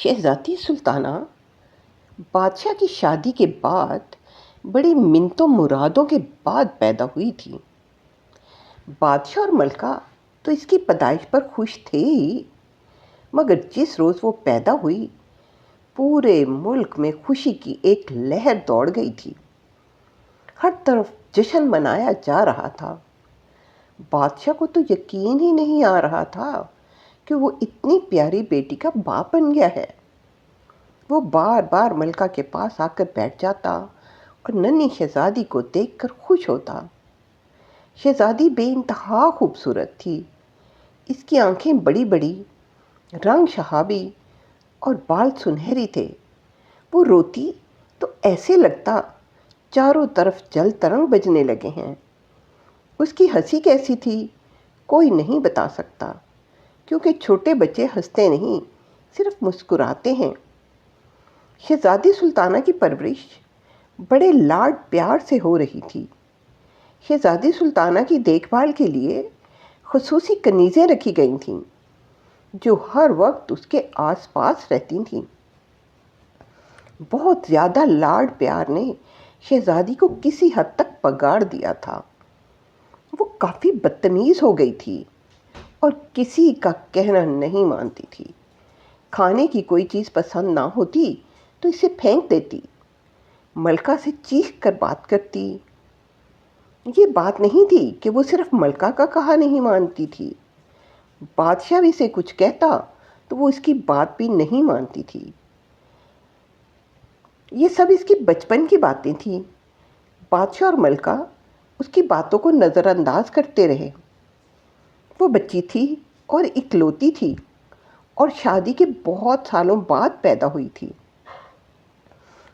شہزادی سلطانہ بادشاہ کی شادی کے بعد بڑی منتوں مرادوں کے بعد پیدا ہوئی تھی۔ بادشاہ اور ملکہ تو اس کی پیدائش پر خوش تھے ہی، مگر جس روز وہ پیدا ہوئی پورے ملک میں خوشی کی ایک لہر دوڑ گئی تھی۔ ہر طرف جشن منایا جا رہا تھا۔ بادشاہ کو تو یقین ہی نہیں آ رہا تھا کہ وہ اتنی پیاری بیٹی کا باپ بن گیا ہے۔ وہ بار بار ملکہ کے پاس آ کر بیٹھ جاتا اور ننھی شہزادی کو دیکھ کر خوش ہوتا۔ شہزادی بے انتہا خوبصورت تھی۔ اس کی آنکھیں بڑی بڑی، رنگ شہابی اور بال سنہری تھے۔ وہ روتی تو ایسے لگتا چاروں طرف جل ترنگ بجنے لگے ہیں۔ اس کی ہنسی کیسی تھی کوئی نہیں بتا سکتا، کیونکہ چھوٹے بچے ہنستے نہیں، صرف مسکراتے ہیں۔ شہزادی سلطانہ کی پرورش بڑے لاڈ پیار سے ہو رہی تھی۔ شہزادی سلطانہ کی دیکھ بھال کے لیے خصوصی کنیزیں رکھی گئی تھیں، جو ہر وقت اس کے آس پاس رہتی تھیں۔ بہت زیادہ لاڈ پیار نے شہزادی کو کسی حد تک بگاڑ دیا تھا۔ وہ کافی بدتمیز ہو گئی تھی اور کسی کا کہنا نہیں مانتی تھی۔ کھانے کی کوئی چیز پسند نہ ہوتی تو اسے پھینک دیتی، ملکہ سے چیخ کر بات کرتی۔ یہ بات نہیں تھی کہ وہ صرف ملکہ کا کہا نہیں مانتی تھی، بادشاہ بھی سے کچھ کہتا تو وہ اس کی بات بھی نہیں مانتی تھی۔ یہ سب اس کی بچپن کی باتیں تھیں۔ بادشاہ اور ملکہ اس کی باتوں کو نظر انداز کرتے رہے۔ وہ بچی تھی اور اکلوتی تھی، اور شادی کے بہت سالوں بعد پیدا ہوئی تھی۔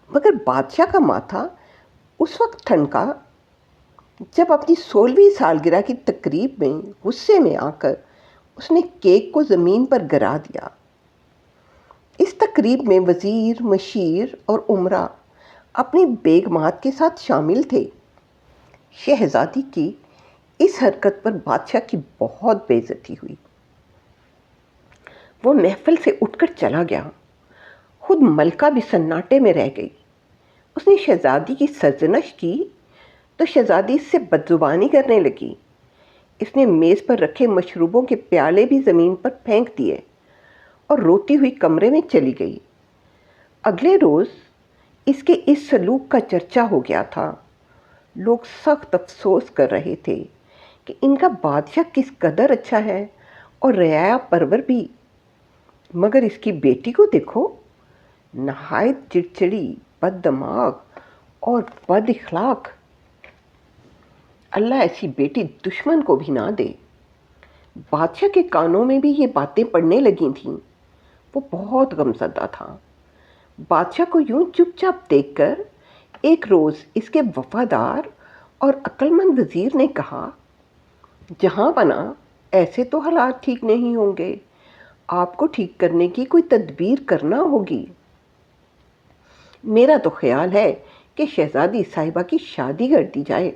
مگر بادشاہ کا ماتھا اس وقت ٹھنکا جب اپنی 16ویں سالگرہ کی تقریب میں غصے میں آ کر اس نے کیک کو زمین پر گرا دیا۔ اس تقریب میں وزیر، مشیر اور امراء اپنی بیگمات کے ساتھ شامل تھے۔ شہزادی کی اس حرکت پر بادشاہ کی بہت بے عزتی ہوئی۔ وہ محفل سے اٹھ کر چلا گیا۔ خود ملکہ بھی سناٹے میں رہ گئی۔ اس نے شہزادی کی سرزنش کی تو شہزادی اس سے بدزبانی کرنے لگی۔ اس نے میز پر رکھے مشروبوں کے پیالے بھی زمین پر پھینک دیے اور روتی ہوئی کمرے میں چلی گئی۔ اگلے روز اس کے اس سلوک کا چرچا ہو گیا تھا۔ لوگ سخت افسوس کر رہے تھے کہ ان کا بادشاہ کس قدر اچھا ہے اور رعایا پرور بھی، مگر اس کی بیٹی کو دیکھو، نہایت چڑچڑی، بد دماغ اور بد اخلاق۔ اللہ ایسی بیٹی دشمن کو بھی نہ دے۔ بادشاہ کے کانوں میں بھی یہ باتیں پڑنے لگی تھیں۔ وہ بہت غمزدہ تھا۔ بادشاہ کو یوں چپ چاپ دیکھ کر ایک روز اس کے وفادار اور عقلمند وزیر نے کہا، جہاں بنا، ایسے تو حالات ٹھیک نہیں ہوں گے، آپ کو ٹھیک کرنے کی کوئی تدبیر کرنا ہوگی۔ میرا تو خیال ہے کہ شہزادی صاحبہ کی شادی کر دی جائے۔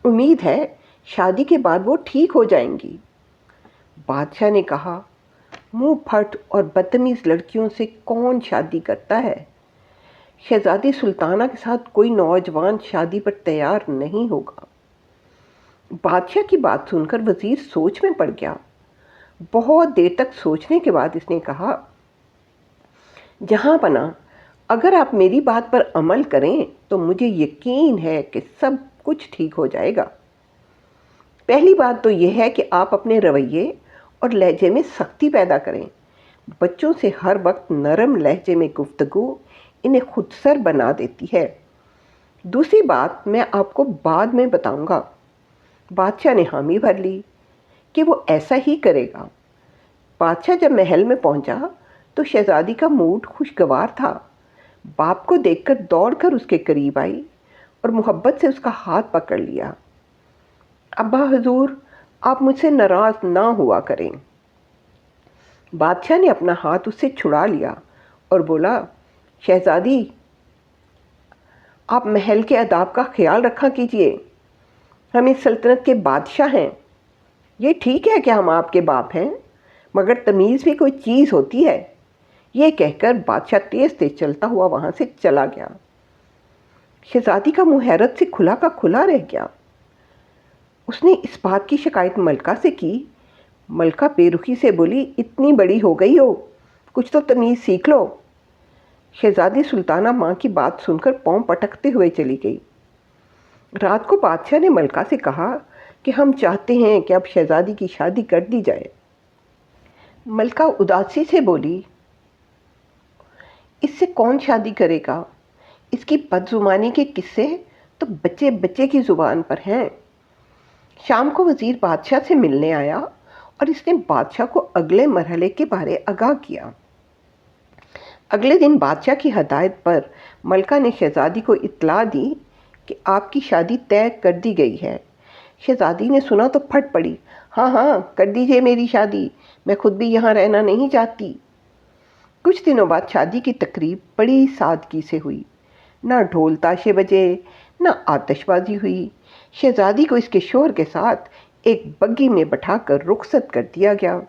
امید ہے شادی کے بعد وہ ٹھیک ہو جائیں گی۔ بادشاہ نے کہا، منہ پھٹ اور بدتمیز لڑکیوں سے کون شادی کرتا ہے؟ شہزادی سلطانہ کے ساتھ کوئی نوجوان شادی پر تیار نہیں ہوگا۔ بادشاہ کی بات سن کر وزیر سوچ میں پڑ گیا۔ بہت دیر تک سوچنے کے بعد اس نے کہا، جہاں بنا، اگر آپ میری بات پر عمل کریں تو مجھے یقین ہے کہ سب کچھ ٹھیک ہو جائے گا۔ پہلی بات تو یہ ہے کہ آپ اپنے رویے اور لہجے میں سختی پیدا کریں۔ بچوں سے ہر وقت نرم لہجے میں گفتگو انہیں خود سر بنا دیتی ہے۔ دوسری بات میں آپ کو بعد میں بتاؤں گا۔ بادشاہ نے حامی بھر لی کہ وہ ایسا ہی کرے گا۔ بادشاہ جب محل میں پہنچا تو شہزادی کا موڈ خوشگوار تھا۔ باپ کو دیکھ کر دوڑ کر اس کے قریب آئی اور محبت سے اس کا ہاتھ پکڑ لیا۔ ابا حضور، آپ مجھ سے ناراض نہ ہوا کریں۔ بادشاہ نے اپنا ہاتھ اس سے چھڑا لیا اور بولا، شہزادی، آپ محل کے آداب کا خیال رکھا کیجیے۔ ہم اس سلطنت کے بادشاہ ہیں۔ یہ ٹھیک ہے کہ ہم آپ کے باپ ہیں، مگر تمیز بھی کوئی چیز ہوتی ہے۔ یہ کہہ کر بادشاہ تیز تیز چلتا ہوا وہاں سے چلا گیا۔ شہزادی کا منہ حیرت سے کھلا کا کھلا رہ گیا۔ اس نے اس بات کی شکایت ملکہ سے کی۔ ملکہ بے رخی سے بولی، اتنی بڑی ہو گئی ہو، کچھ تو تمیز سیکھ لو۔ شہزادی سلطانہ ماں کی بات سن کر پاؤں پٹکتے ہوئے چلی گئی۔ رات کو بادشاہ نے ملکہ سے کہا کہ ہم چاہتے ہیں کہ اب شہزادی کی شادی کر دی جائے۔ ملکہ اداسی سے بولی، اس سے کون شادی کرے گا؟ اس کی بدزبانی کے قصے تو بچے بچے کی زبان پر ہیں۔ شام کو وزیر بادشاہ سے ملنے آیا اور اس نے بادشاہ کو اگلے مرحلے کے بارے آگاہ کیا۔ اگلے دن بادشاہ کی ہدایت پر ملکہ نے شہزادی کو اطلاع دی کہ آپ کی شادی طے کر دی گئی ہے۔ شہزادی نے سنا تو پھٹ پڑی، ہاں ہاں کر دیجئے میری شادی، میں خود بھی یہاں رہنا نہیں چاہتی۔ کچھ دنوں بعد شادی کی تقریب بڑی سادگی سے ہوئی۔ نہ ڈھول تاشے بجے، نہ آتش بازی ہوئی۔ شہزادی کو اس کے شوہر کے ساتھ ایک بگی میں بٹھا کر رخصت کر دیا گیا۔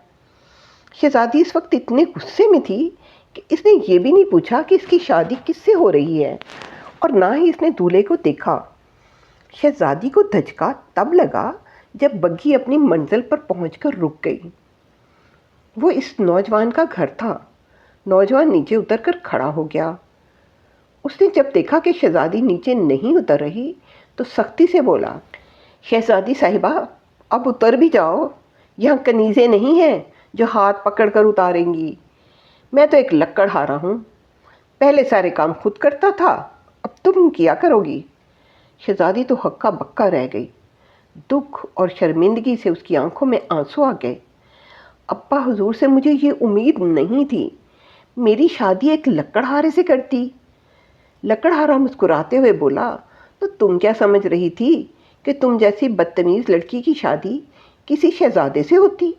شہزادی اس وقت اتنے غصے میں تھی کہ اس نے یہ بھی نہیں پوچھا کہ اس کی شادی کس سے ہو رہی ہے، اور نہ ہی اس نے دولہے کو دیکھا۔ شہزادی کو دھچکا تب لگا جب بگھی اپنی منزل پر پہنچ کر رک گئی۔ وہ اس نوجوان کا گھر تھا۔ نوجوان نیچے اتر کر کھڑا ہو گیا۔ اس نے جب دیکھا کہ شہزادی نیچے نہیں اتر رہی تو سختی سے بولا، شہزادی صاحبہ اب اتر بھی جاؤ، یہاں کنیزیں نہیں ہیں جو ہاتھ پکڑ کر اتاریں گی۔ میں تو ایک لکڑہارا ہوں، پہلے سارے کام خود کرتا تھا، اب تم کیا کرو گی۔ شہزادی تو ہکا بکا رہ گئی۔ دکھ اور شرمندگی سے اس کی آنکھوں میں آنسو آ گئے۔ ابا حضور سے مجھے یہ امید نہیں تھی، میری شادی ایک لکڑہارے سے کرتی۔ لکڑہارا مسکراتے ہوئے بولا، تو تم کیا سمجھ رہی تھی کہ تم جیسی بدتمیز لڑکی کی شادی کسی شہزادے سے ہوتی؟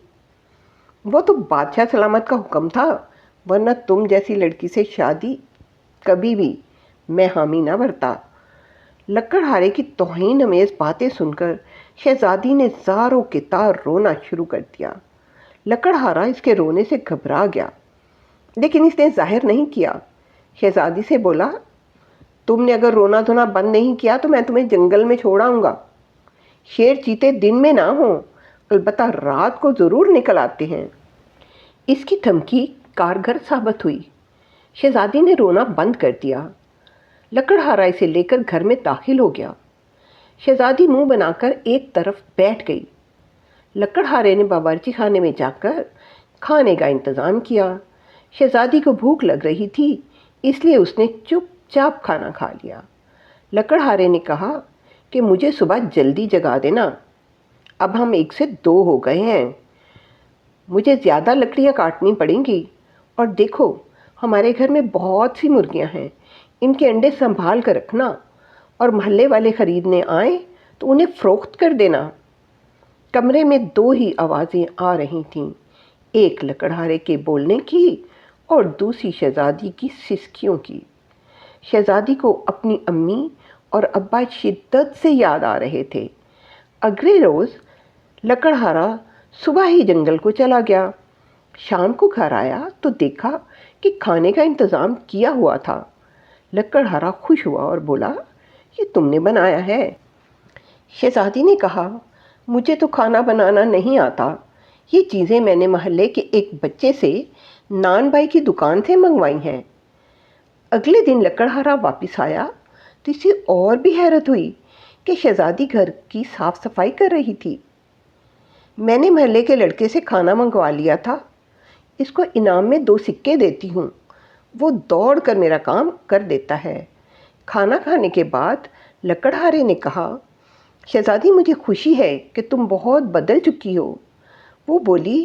وہ تو بادشاہ سلامت کا حکم تھا، ورنہ تم جیسی لڑکی سے شادی کبھی بھی میں حامی نہ بھرتا۔ لکڑہارے کی توہین امیز باتیں سن کر شہزادی نے زاروں کے تار رونا شروع کر دیا۔ لکڑہارا اس کے رونے سے گھبرا گیا، لیکن اس نے ظاہر نہیں کیا۔ شہزادی سے بولا، تم نے اگر رونا دھونا بند نہیں کیا تو میں تمہیں جنگل میں چھوڑ آؤں گا۔ شیر چیتے دن میں نہ ہوں، البتہ رات کو ضرور نکل آتے ہیں۔ اس کی دھمکی کارگر ثابت ہوئی۔ شہزادی نے رونا بند کر دیا۔ لکڑہارا اسے لے کر گھر میں داخل ہو گیا۔ شہزادی منہ بنا کر ایک طرف بیٹھ گئی۔ لکڑہارے نے باورچی خانے میں جا کر کھانے کا انتظام کیا۔ شہزادی کو بھوک لگ رہی تھی، اس لیے اس نے چپ چاپ کھانا کھا لیا۔ لکڑہارے نے کہا کہ مجھے صبح جلدی جگا دینا، اب ہم 1 سے 2 ہو گئے ہیں، مجھے زیادہ لکڑیاں کاٹنی پڑیں گی، اور دیکھو ہمارے گھر میں بہت سی مرغیاں ہیں، ان کے انڈے سنبھال کر رکھنا، اور محلے والے خریدنے آئیں تو انہیں فروخت کر دینا۔ کمرے میں 2 ہی آوازیں آ رہی تھیں، ایک لکڑہارے کے بولنے کی اور دوسری شہزادی کی سسکیوں کی۔ شہزادی کو اپنی امی اور ابا شدت سے یاد آ رہے تھے۔ اگلے روز لکڑہارا صبح ہی جنگل کو چلا گیا۔ شام کو گھر آیا تو دیکھا کہ کھانے کا انتظام کیا ہوا تھا۔ لکڑہارا خوش ہوا اور بولا، یہ تم نے بنایا ہے؟ شہزادی نے کہا، مجھے تو کھانا بنانا نہیں آتا، یہ چیزیں میں نے محلے کے ایک بچے سے نان بائی کی دکان سے منگوائی ہیں۔ اگلے دن لکڑہارا واپس آیا تو اسے اور بھی حیرت ہوئی کہ شہزادی گھر کی صاف صفائی کر رہی تھی۔ میں نے محلے کے لڑکے سے کھانا منگوا لیا تھا، اس کو انعام میں 2 سکے دیتی ہوں، وہ دوڑ کر میرا کام کر دیتا ہے۔ کھانا کھانے کے بعد لکڑہارے نے کہا، شہزادی مجھے خوشی ہے کہ تم بہت بدل چکی ہو۔ وہ بولی،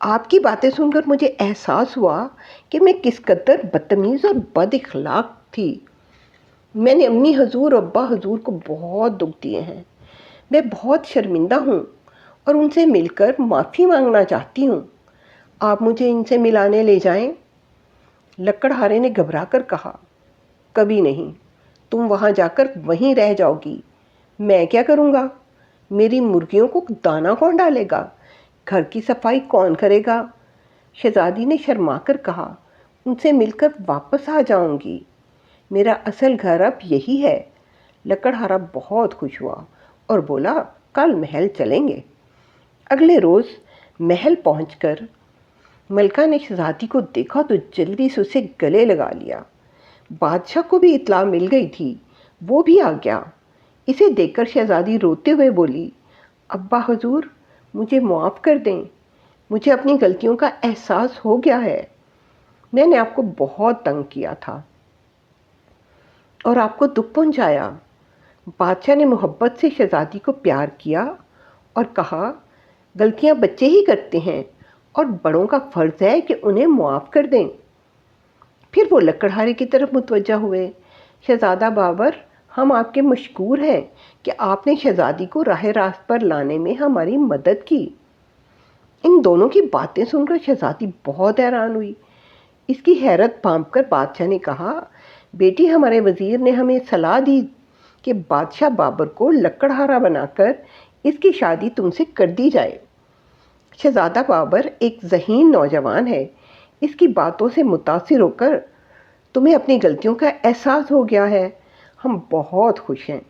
آپ کی باتیں سن کر مجھے احساس ہوا کہ میں کس قدر بدتمیز اور بد اخلاق تھی۔ میں نے امی حضور اور ابا حضور کو بہت دکھ دیے ہیں، میں بہت شرمندہ ہوں اور ان سے مل کر معافی مانگنا چاہتی ہوں، آپ مجھے ان سے ملانے لے جائیں۔ لکڑہارے نے گھبرا کر کہا، کبھی نہیں، تم وہاں جا کر وہیں رہ جاؤ گی، میں کیا کروں گا؟ میری مرغیوں کو دانہ کون ڈالے گا؟ گھر کی صفائی کون کرے گا؟ شہزادی نے شرما کر کہا، ان سے مل کر واپس آ جاؤں گی۔ میرا اصل گھر اب یہی ہے۔ لکڑہارا بہت خوش ہوا اور بولا کل محل چلیں گے۔ اگلے روز محل پہنچ کر ملکہ نے شہزادی کو دیکھا تو جلدی سے اسے گلے لگا لیا۔ بادشاہ کو بھی اطلاع مل گئی تھی، وہ بھی آ گیا۔ اسے دیکھ کر شہزادی روتے ہوئے بولی، ابا حضور مجھے معاف کر دیں، مجھے اپنی غلطیوں کا احساس ہو گیا ہے۔ میں نے آپ کو بہت تنگ کیا تھا اور آپ کو دکھ پہنچایا۔ بادشاہ نے محبت سے شہزادی کو پیار کیا اور کہا غلطیاں بچے ہی کرتے ہیں اور بڑوں کا فرض ہے کہ انہیں معاف کر دیں۔ پھر وہ لکڑہارے کی طرف متوجہ ہوئے، شہزادہ بابر ہم آپ کے مشکور ہیں کہ آپ نے شہزادی کو راہ راست پر لانے میں ہماری مدد کی۔ ان دونوں کی باتیں سن کر شہزادی بہت حیران ہوئی۔ اس کی حیرت بھانپ کر بادشاہ نے کہا، بیٹی ہمارے وزیر نے ہمیں صلاح دی کہ بادشاہ بابر کو لکڑہارا بنا کر اس کی شادی تم سے کر دی جائے۔ شہزادہ بابر ایک ذہین نوجوان ہے، اس کی باتوں سے متاثر ہو کر تمہیں اپنی غلطیوں کا احساس ہو گیا ہے۔ ہم بہت خوش ہیں۔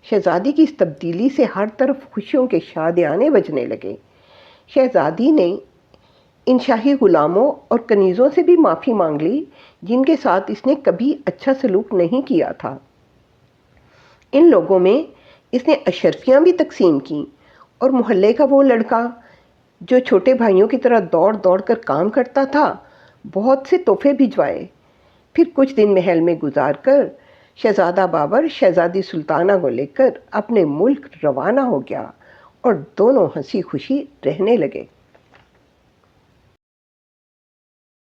شہزادی کی اس تبدیلی سے ہر طرف خوشیوں کے شادیانے بجنے لگے۔ شہزادی نے ان شاہی غلاموں اور کنیزوں سے بھی معافی مانگ لی جن کے ساتھ اس نے کبھی اچھا سلوک نہیں کیا تھا۔ ان لوگوں میں اس نے اشرفیاں بھی تقسیم کیں اور محلے کا وہ لڑکا جو چھوٹے بھائیوں کی طرح دوڑ دوڑ کر کام کرتا تھا بہت سے تحفے بھجوائے۔ پھر کچھ دن محل میں گزار کر شہزادہ بابر شہزادی سلطانہ کو لے کر اپنے ملک روانہ ہو گیا اور دونوں ہنسی خوشی رہنے لگے۔